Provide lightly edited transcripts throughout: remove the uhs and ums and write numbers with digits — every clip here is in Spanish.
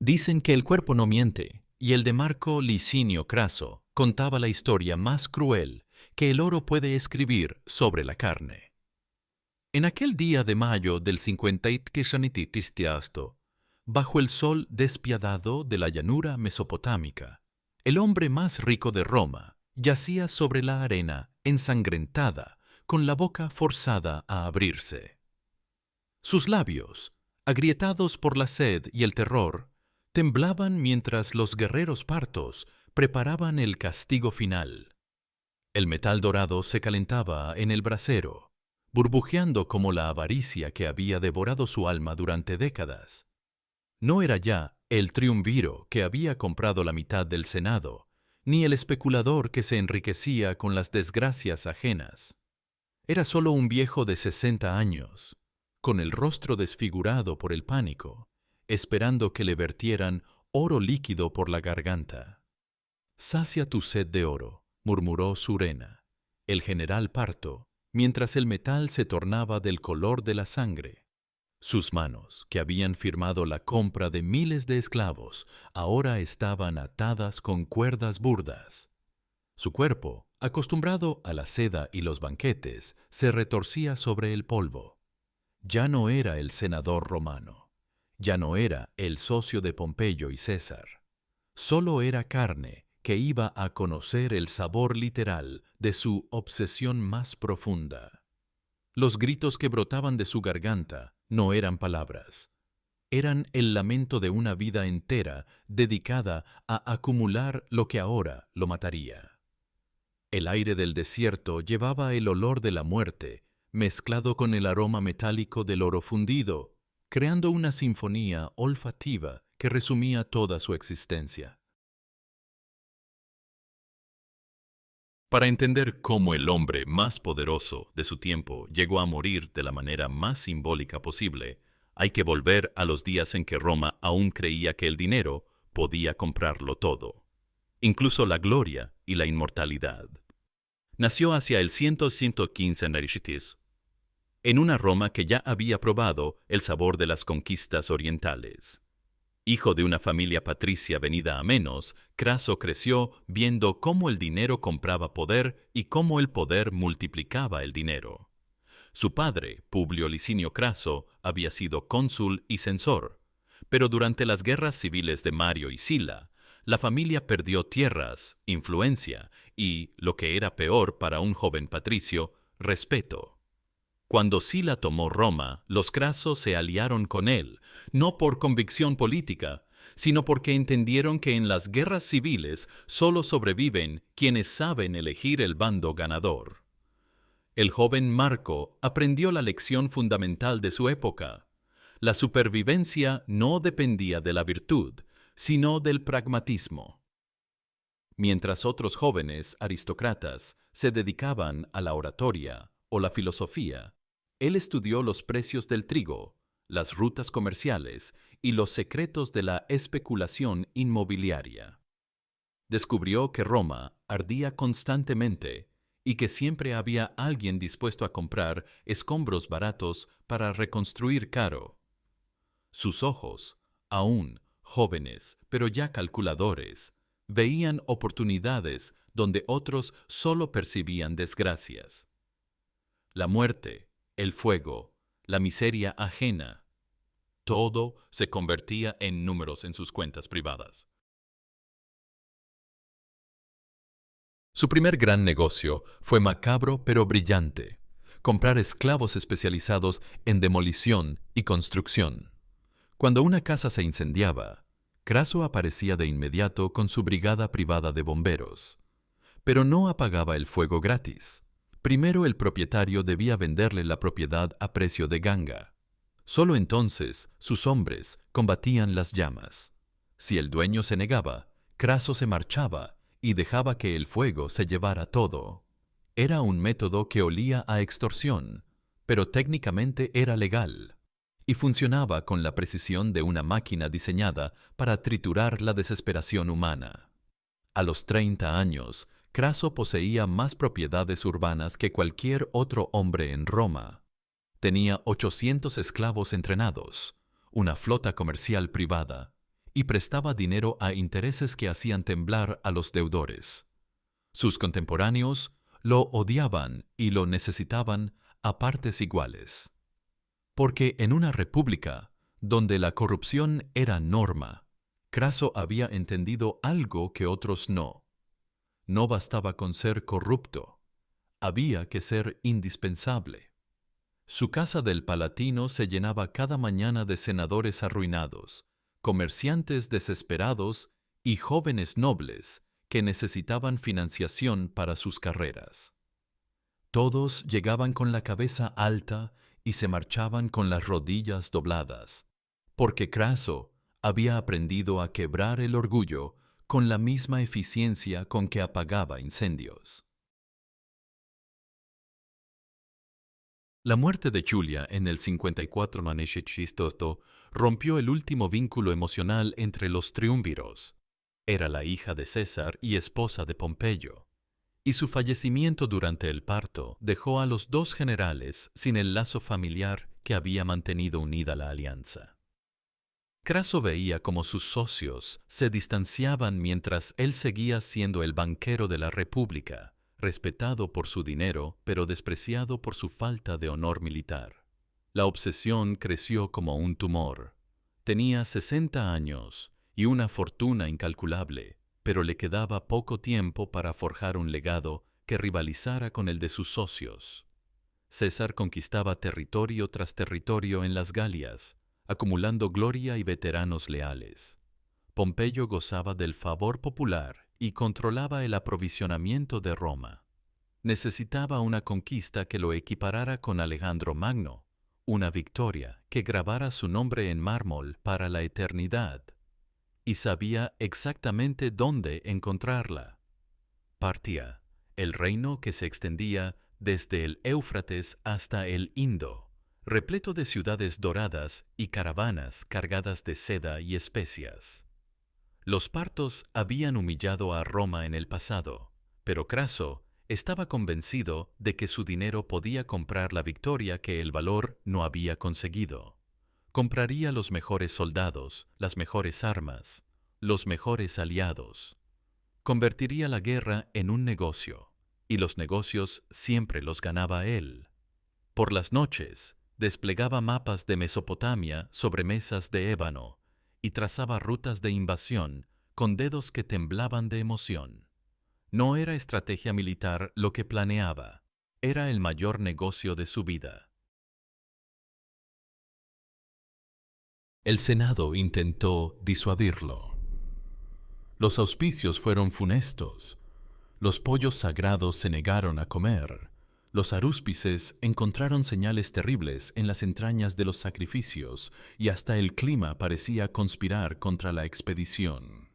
Dicen que el cuerpo no miente, y el de Marco Licinio Craso contaba la historia más cruel que el oro puede escribir sobre la carne. En aquel día de mayo del 50, bajo el sol despiadado de la llanura mesopotámica, el hombre más rico de Roma yacía sobre la arena ensangrentada, con la boca forzada a abrirse. Sus labios, agrietados por la sed y el terror, temblaban mientras los guerreros partos preparaban el castigo final. El metal dorado se calentaba en el brasero, burbujeando como la avaricia que había devorado su alma durante décadas. No era ya el triunviro que había comprado la mitad del Senado, ni el especulador que se enriquecía con las desgracias ajenas. Era solo un viejo de 60 años, con el rostro desfigurado por el pánico, esperando que le vertieran oro líquido por la garganta. «Sacia tu sed de oro», murmuró Surena, el general parto, mientras el metal se tornaba del color de la sangre. Sus manos, que habían firmado la compra de miles de esclavos, ahora estaban atadas con cuerdas burdas. Su cuerpo, acostumbrado a la seda y los banquetes, se retorcía sobre el polvo. Ya no era el senador romano. Ya no era el socio de Pompeyo y César. Solo era carne que iba a conocer el sabor literal de su obsesión más profunda. Los gritos que brotaban de su garganta no eran palabras. Eran el lamento de una vida entera dedicada a acumular lo que ahora lo mataría. El aire del desierto llevaba el olor de la muerte, mezclado con el aroma metálico del oro fundido, creando una sinfonía olfativa que resumía toda su existencia. Para entender cómo el hombre más poderoso de su tiempo llegó a morir de la manera más simbólica posible, hay que volver a los días en que Roma aún creía que el dinero podía comprarlo todo, incluso la gloria y la inmortalidad. Nació hacia el 115 en una Roma que ya había probado el sabor de las conquistas orientales. Hijo de una familia patricia venida a menos, Craso creció viendo cómo el dinero compraba poder y cómo el poder multiplicaba el dinero. Su padre, Publio Licinio Craso, había sido cónsul y censor, pero durante las guerras civiles de Mario y Sila, la familia perdió tierras, influencia y, lo que era peor para un joven patricio, respeto. Cuando Sila tomó Roma, los Crasos se aliaron con él, no por convicción política, sino porque entendieron que en las guerras civiles solo sobreviven quienes saben elegir el bando ganador. El joven Marco aprendió la lección fundamental de su época. La supervivencia no dependía de la virtud, sino del pragmatismo. Mientras otros jóvenes aristócratas se dedicaban a la oratoria o la filosofía, él estudió los precios del trigo, las rutas comerciales y los secretos de la especulación inmobiliaria. Descubrió que Roma ardía constantemente y que siempre había alguien dispuesto a comprar escombros baratos para reconstruir caro. Sus ojos, aún jóvenes pero ya calculadores, veían oportunidades donde otros solo percibían desgracias. La muerte, el fuego, la miseria ajena, todo se convertía en números en sus cuentas privadas. Su primer gran negocio fue macabro pero brillante: comprar esclavos especializados en demolición y construcción. Cuando una casa se incendiaba, Craso aparecía de inmediato con su brigada privada de bomberos. Pero no apagaba el fuego gratis. Primero el propietario debía venderle la propiedad a precio de ganga. Solo entonces sus hombres combatían las llamas. Si el dueño se negaba, Craso se marchaba y dejaba que el fuego se llevara todo. Era un método que olía a extorsión, pero técnicamente era legal, y funcionaba con la precisión de una máquina diseñada para triturar la desesperación humana. A los 30 años, Craso poseía más propiedades urbanas que cualquier otro hombre en Roma. Tenía 800 esclavos entrenados, una flota comercial privada y prestaba dinero a intereses que hacían temblar a los deudores. Sus contemporáneos lo odiaban y lo necesitaban a partes iguales. Porque en una república donde la corrupción era norma, Craso había entendido algo que otros no. No bastaba con ser corrupto, había que ser indispensable. Su casa del Palatino se llenaba cada mañana de senadores arruinados, comerciantes desesperados y jóvenes nobles que necesitaban financiación para sus carreras. Todos llegaban con la cabeza alta y se marchaban con las rodillas dobladas, porque Craso había aprendido a quebrar el orgullo con la misma eficiencia con que apagaba incendios. La muerte de Julia en el 54 Manecistosto rompió el último vínculo emocional entre los triunviros. Era la hija de César y esposa de Pompeyo, y su fallecimiento durante el parto dejó a los dos generales sin el lazo familiar que había mantenido unida la alianza. Craso veía cómo sus socios se distanciaban mientras él seguía siendo el banquero de la República, respetado por su dinero, pero despreciado por su falta de honor militar. La obsesión creció como un tumor. Tenía 60 años y una fortuna incalculable, pero le quedaba poco tiempo para forjar un legado que rivalizara con el de sus socios. César conquistaba territorio tras territorio en las Galias, acumulando gloria y veteranos leales. Pompeyo gozaba del favor popular y controlaba el aprovisionamiento de Roma. Necesitaba una conquista que lo equiparara con Alejandro Magno, una victoria que grabara su nombre en mármol para la eternidad, y sabía exactamente dónde encontrarla. Partia, el reino que se extendía desde el Éufrates hasta el Indo, repleto de ciudades doradas y caravanas cargadas de seda y especias. Los partos habían humillado a Roma en el pasado, pero Craso estaba convencido de que su dinero podía comprar la victoria que el valor no había conseguido. Compraría los mejores soldados, las mejores armas, los mejores aliados. Convertiría la guerra en un negocio, y los negocios siempre los ganaba él. Por las noches, desplegaba mapas de Mesopotamia sobre mesas de ébano y trazaba rutas de invasión con dedos que temblaban de emoción. No era estrategia militar lo que planeaba, era el mayor negocio de su vida. El Senado intentó disuadirlo. Los auspicios fueron funestos. Los pollos sagrados se negaron a comer. Los arúspices encontraron señales terribles en las entrañas de los sacrificios y hasta el clima parecía conspirar contra la expedición.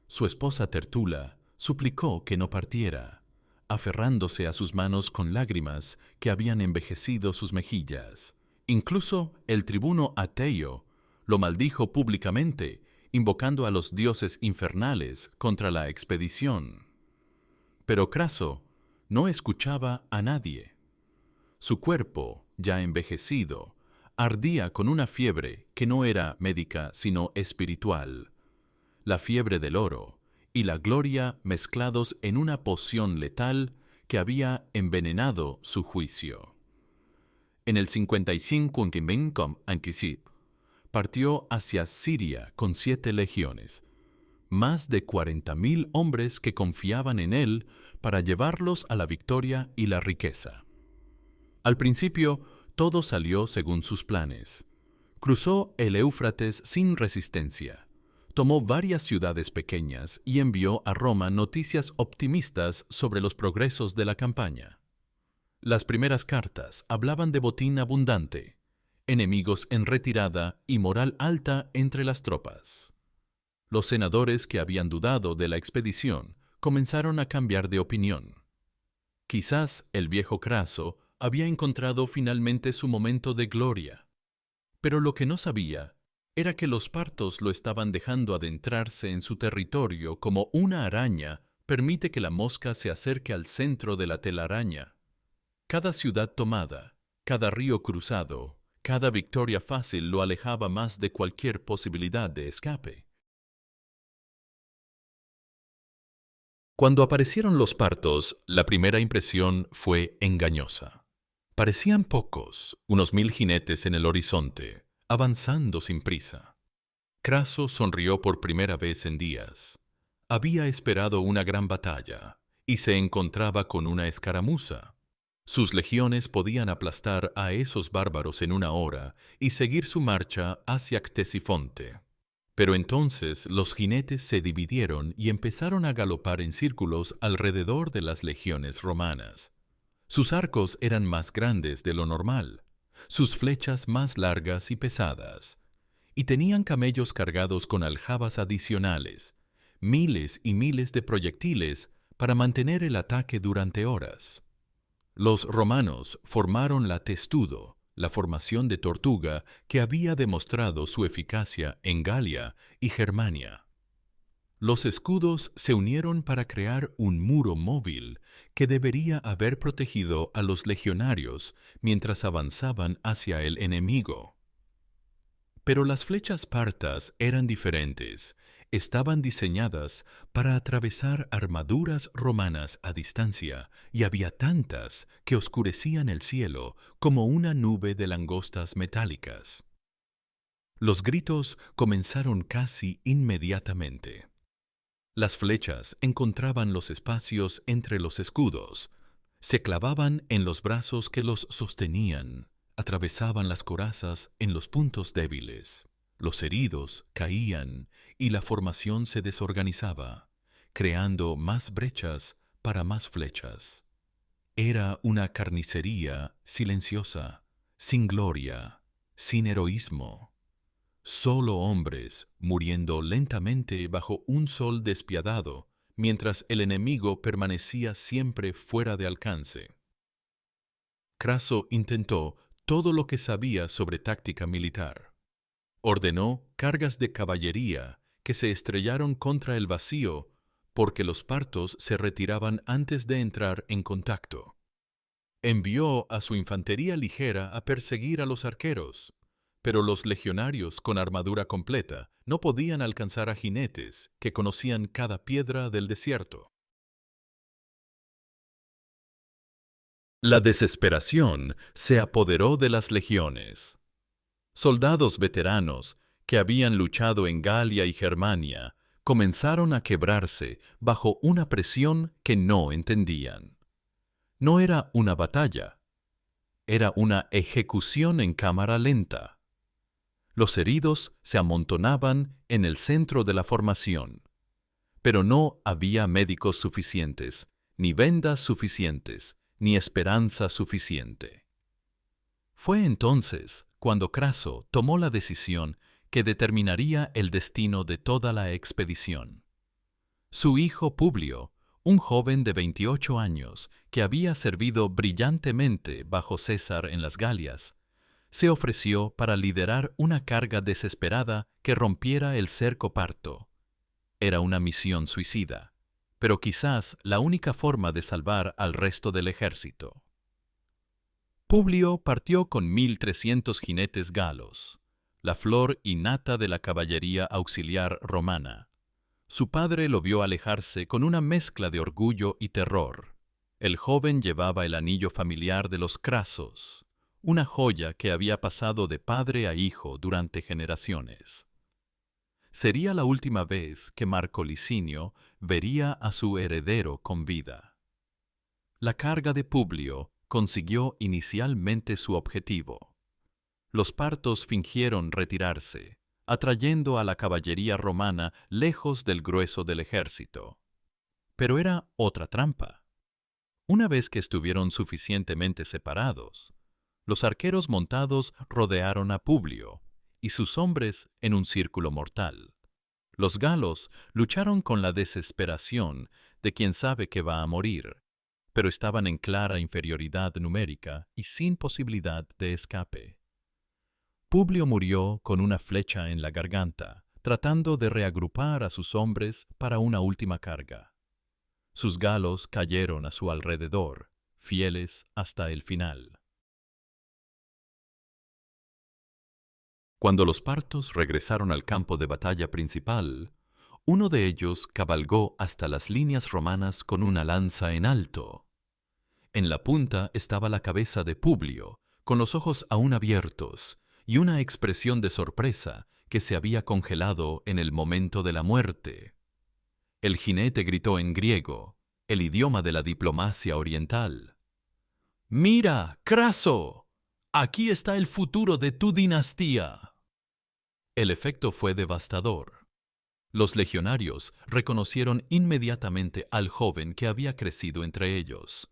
Su esposa Tertula suplicó que no partiera, aferrándose a sus manos con lágrimas que habían envejecido sus mejillas. Incluso el tribuno Ateio lo maldijo públicamente, invocando a los dioses infernales contra la expedición. Pero Craso no escuchaba a nadie. Su cuerpo, ya envejecido, ardía con una fiebre que no era médica sino espiritual, la fiebre del oro y la gloria mezclados en una poción letal que había envenenado su juicio. En el 55 a.C., partió hacia Siria con 7 legiones, más de 40.000 hombres que confiaban en él para llevarlos a la victoria y la riqueza. Al principio, todo salió según sus planes. Cruzó el Éufrates sin resistencia, tomó varias ciudades pequeñas y envió a Roma noticias optimistas sobre los progresos de la campaña. Las primeras cartas hablaban de botín abundante, enemigos en retirada y moral alta entre las tropas. Los senadores que habían dudado de la expedición comenzaron a cambiar de opinión. Quizás el viejo Craso había encontrado finalmente su momento de gloria, pero lo que no sabía era que los partos lo estaban dejando adentrarse en su territorio como una araña permite que la mosca se acerque al centro de la telaraña. Cada ciudad tomada, cada río cruzado, cada victoria fácil lo alejaba más de cualquier posibilidad de escape. Cuando aparecieron los partos, la primera impresión fue engañosa. Parecían pocos, unos 1000 jinetes en el horizonte, avanzando sin prisa. Craso sonrió por primera vez en días. Había esperado una gran batalla, y se encontraba con una escaramuza. Sus legiones podían aplastar a esos bárbaros en una hora y seguir su marcha hacia Ctesifonte. Pero entonces los jinetes se dividieron y empezaron a galopar en círculos alrededor de las legiones romanas. Sus arcos eran más grandes de lo normal, sus flechas más largas y pesadas, y tenían camellos cargados con aljabas adicionales, miles y miles de proyectiles para mantener el ataque durante horas. Los romanos formaron la testudo, la formación de tortuga que había demostrado su eficacia en Galia y Germania. Los escudos se unieron para crear un muro móvil que debería haber protegido a los legionarios mientras avanzaban hacia el enemigo. Pero las flechas partas eran diferentes. Estaban diseñadas para atravesar armaduras romanas a distancia, y había tantas que oscurecían el cielo como una nube de langostas metálicas. Los gritos comenzaron casi inmediatamente. Las flechas encontraban los espacios entre los escudos, se clavaban en los brazos que los sostenían, atravesaban las corazas en los puntos débiles. Los heridos caían y la formación se desorganizaba, creando más brechas para más flechas. Era una carnicería silenciosa, sin gloria, sin heroísmo. Solo hombres muriendo lentamente bajo un sol despiadado, mientras el enemigo permanecía siempre fuera de alcance. Craso intentó todo lo que sabía sobre táctica militar. Ordenó cargas de caballería que se estrellaron contra el vacío porque los partos se retiraban antes de entrar en contacto. Envió a su infantería ligera a perseguir a los arqueros, pero los legionarios con armadura completa no podían alcanzar a jinetes que conocían cada piedra del desierto. La desesperación se apoderó de las legiones. Soldados veteranos que habían luchado en Galia y Germania comenzaron a quebrarse bajo una presión que no entendían. No era una batalla, era una ejecución en cámara lenta. Los heridos se amontonaban en el centro de la formación, pero no había médicos suficientes, ni vendas suficientes, ni esperanza suficiente. Fue entonces cuando Craso tomó la decisión que determinaría el destino de toda la expedición. Su hijo Publio, un joven de 28 años que había servido brillantemente bajo César en las Galias, se ofreció para liderar una carga desesperada que rompiera el cerco parto. Era una misión suicida, pero quizás la única forma de salvar al resto del ejército. Publio partió con 1300 jinetes galos, la flor y nata de la caballería auxiliar romana. Su padre lo vio alejarse con una mezcla de orgullo y terror. El joven llevaba el anillo familiar de los Crasos, una joya que había pasado de padre a hijo durante generaciones. Sería la última vez que Marco Licinio vería a su heredero con vida. La carga de Publio consiguió inicialmente su objetivo. Los partos fingieron retirarse, atrayendo a la caballería romana lejos del grueso del ejército. Pero era otra trampa. Una vez que estuvieron suficientemente separados, los arqueros montados rodearon a Publio y sus hombres en un círculo mortal. Los galos lucharon con la desesperación de quien sabe que va a morir, pero estaban en clara inferioridad numérica y sin posibilidad de escape. Publio murió con una flecha en la garganta, tratando de reagrupar a sus hombres para una última carga. Sus galos cayeron a su alrededor, fieles hasta el final. Cuando los partos regresaron al campo de batalla principal, Uno de ellos cabalgó hasta las líneas romanas con una lanza en alto. En la punta estaba la cabeza de Publio, con los ojos aún abiertos, y una expresión de sorpresa que se había congelado en el momento de la muerte. El jinete gritó en griego, el idioma de la diplomacia oriental: «¡Mira, Craso! Aquí está el futuro de tu dinastía». El efecto fue devastador. Los legionarios reconocieron inmediatamente al joven que había crecido entre ellos,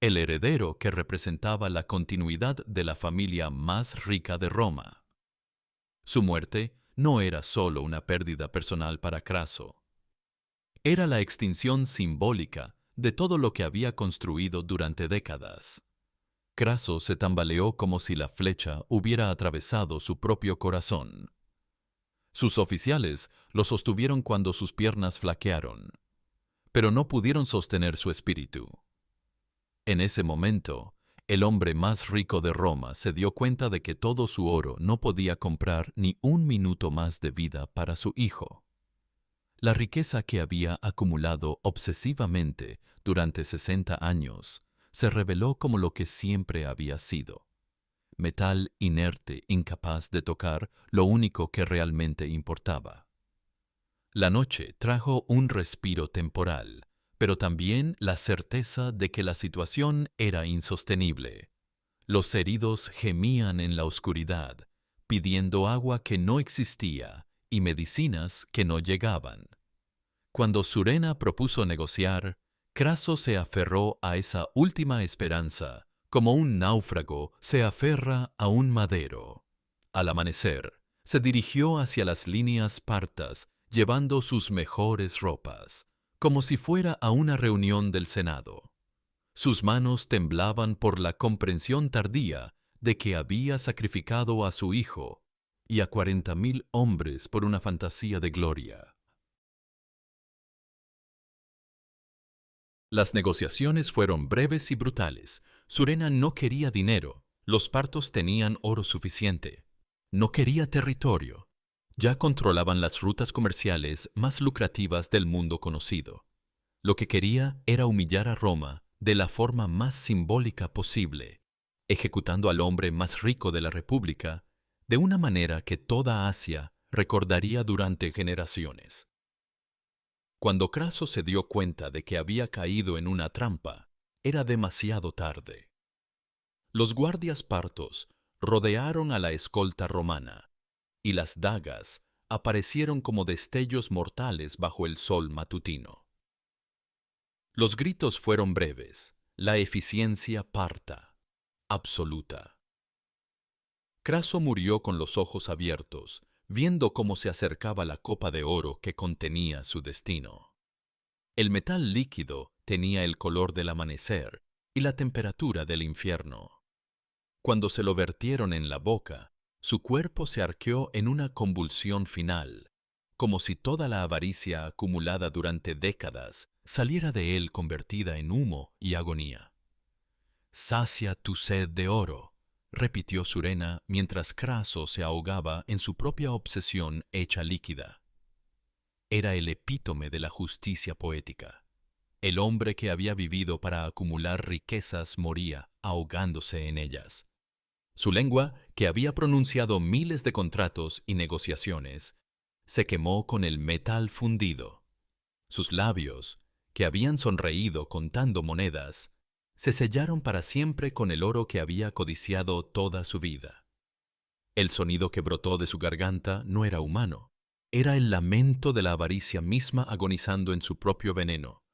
el heredero que representaba la continuidad de la familia más rica de Roma. Su muerte no era solo una pérdida personal para Craso. Era la extinción simbólica de todo lo que había construido durante décadas. Craso se tambaleó como si la flecha hubiera atravesado su propio corazón. Sus oficiales lo sostuvieron cuando sus piernas flaquearon, pero no pudieron sostener su espíritu. En ese momento, el hombre más rico de Roma se dio cuenta de que todo su oro no podía comprar ni un minuto más de vida para su hijo. La riqueza que había acumulado obsesivamente durante 60 años se reveló como lo que siempre había sido: metal inerte, incapaz de tocar lo único que realmente importaba. La noche trajo un respiro temporal, pero también la certeza de que la situación era insostenible. Los heridos gemían en la oscuridad, pidiendo agua que no existía y medicinas que no llegaban. Cuando Surena propuso negociar, Craso se aferró a esa última esperanza, como un náufrago se aferra a un madero. Al amanecer, se dirigió hacia las líneas partas, llevando sus mejores ropas, como si fuera a una reunión del Senado. Sus manos temblaban por la comprensión tardía de que había sacrificado a su hijo y a 40,000 hombres por una fantasía de gloria. Las negociaciones fueron breves y brutales. Surena no quería dinero, los partos tenían oro suficiente. No quería territorio. Ya controlaban las rutas comerciales más lucrativas del mundo conocido. Lo que quería era humillar a Roma de la forma más simbólica posible, ejecutando al hombre más rico de la República de una manera que toda Asia recordaría durante generaciones. Cuando Craso se dio cuenta de que había caído en una trampa, era demasiado tarde. Los guardias partos rodearon a la escolta romana, y las dagas aparecieron como destellos mortales bajo el sol matutino. Los gritos fueron breves, la eficiencia parta, absoluta. Craso murió con los ojos abiertos, viendo cómo se acercaba la copa de oro que contenía su destino. El metal líquido tenía el color del amanecer y la temperatura del infierno. Cuando se lo vertieron en la boca, su cuerpo se arqueó en una convulsión final, como si toda la avaricia acumulada durante décadas saliera de él convertida en humo y agonía. «Sacia tu sed de oro», repitió Surena mientras Craso se ahogaba en su propia obsesión hecha líquida. Era el epítome de la justicia poética. El hombre que había vivido para acumular riquezas moría ahogándose en ellas. Su lengua, que había pronunciado miles de contratos y negociaciones, se quemó con el metal fundido. Sus labios, que habían sonreído contando monedas, se sellaron para siempre con el oro que había codiciado toda su vida. El sonido que brotó de su garganta no era humano, era el lamento de la avaricia misma agonizando en su propio veneno.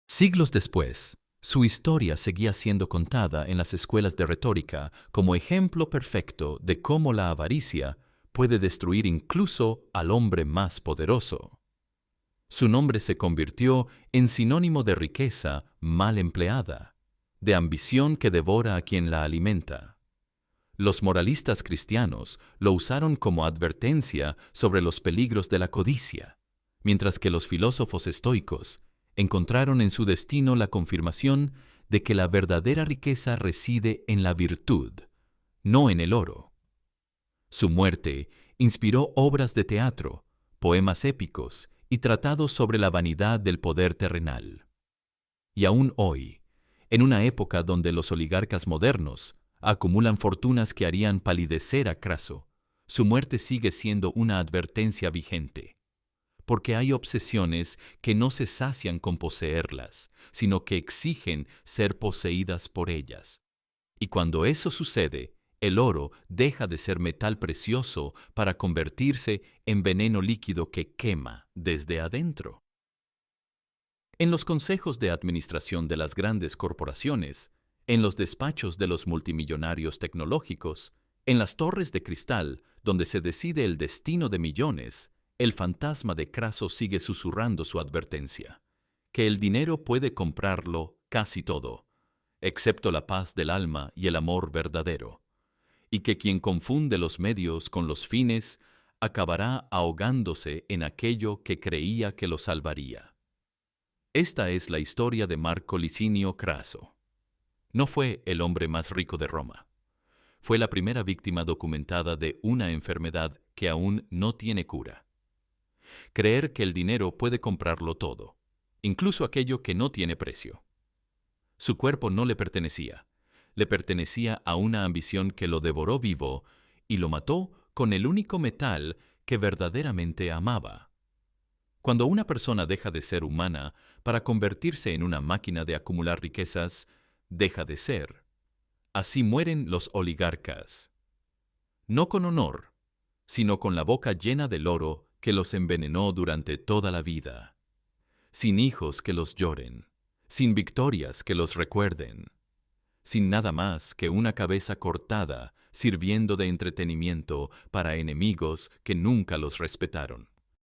Siglos después, su historia seguía siendo contada en las escuelas de retórica como ejemplo perfecto de cómo la avaricia puede destruir incluso al hombre más poderoso. Su nombre se convirtió en sinónimo de riqueza mal empleada, de ambición que devora a quien la alimenta. Los moralistas cristianos lo usaron como advertencia sobre los peligros de la codicia, mientras que los filósofos estoicos encontraron en su destino la confirmación de que la verdadera riqueza reside en la virtud, no en el oro. Su muerte Inspiró obras de teatro, poemas épicos y tratados sobre la vanidad del poder terrenal. Y aún hoy, en una época donde los oligarcas modernos acumulan fortunas que harían palidecer a Craso, su muerte sigue siendo una advertencia vigente. Porque hay obsesiones que no se sacian con poseerlas, sino que exigen ser poseídas por ellas. Y cuando eso sucede, el oro deja de ser metal precioso para convertirse en veneno líquido que quema desde adentro. En los consejos de administración de las grandes corporaciones, en los despachos de los multimillonarios tecnológicos, en las torres de cristal donde se decide el destino de millones, el fantasma de Craso sigue susurrando su advertencia, que el dinero puede comprarlo casi todo, excepto la paz del alma y el amor verdadero, y que quien confunde los medios con los fines acabará ahogándose en aquello que creía que lo salvaría. Esta es la historia de Marco Licinio Craso. No fue el hombre más rico de Roma. Fue la primera víctima documentada de una enfermedad que aún no tiene cura. Creer que el dinero puede comprarlo todo, incluso aquello que no tiene precio. Su cuerpo no le pertenecía a una ambición que lo devoró vivo y lo mató con el único metal que verdaderamente amaba. Cuando una persona deja de ser humana para convertirse en una máquina de acumular riquezas, deja de ser. Así mueren los oligarcas. No con honor, sino con la boca llena del oro que los envenenó durante toda la vida. Sin hijos que los lloren, sin victorias que los recuerden, sin nada más que una cabeza cortada sirviendo de entretenimiento para enemigos que nunca los respetaron.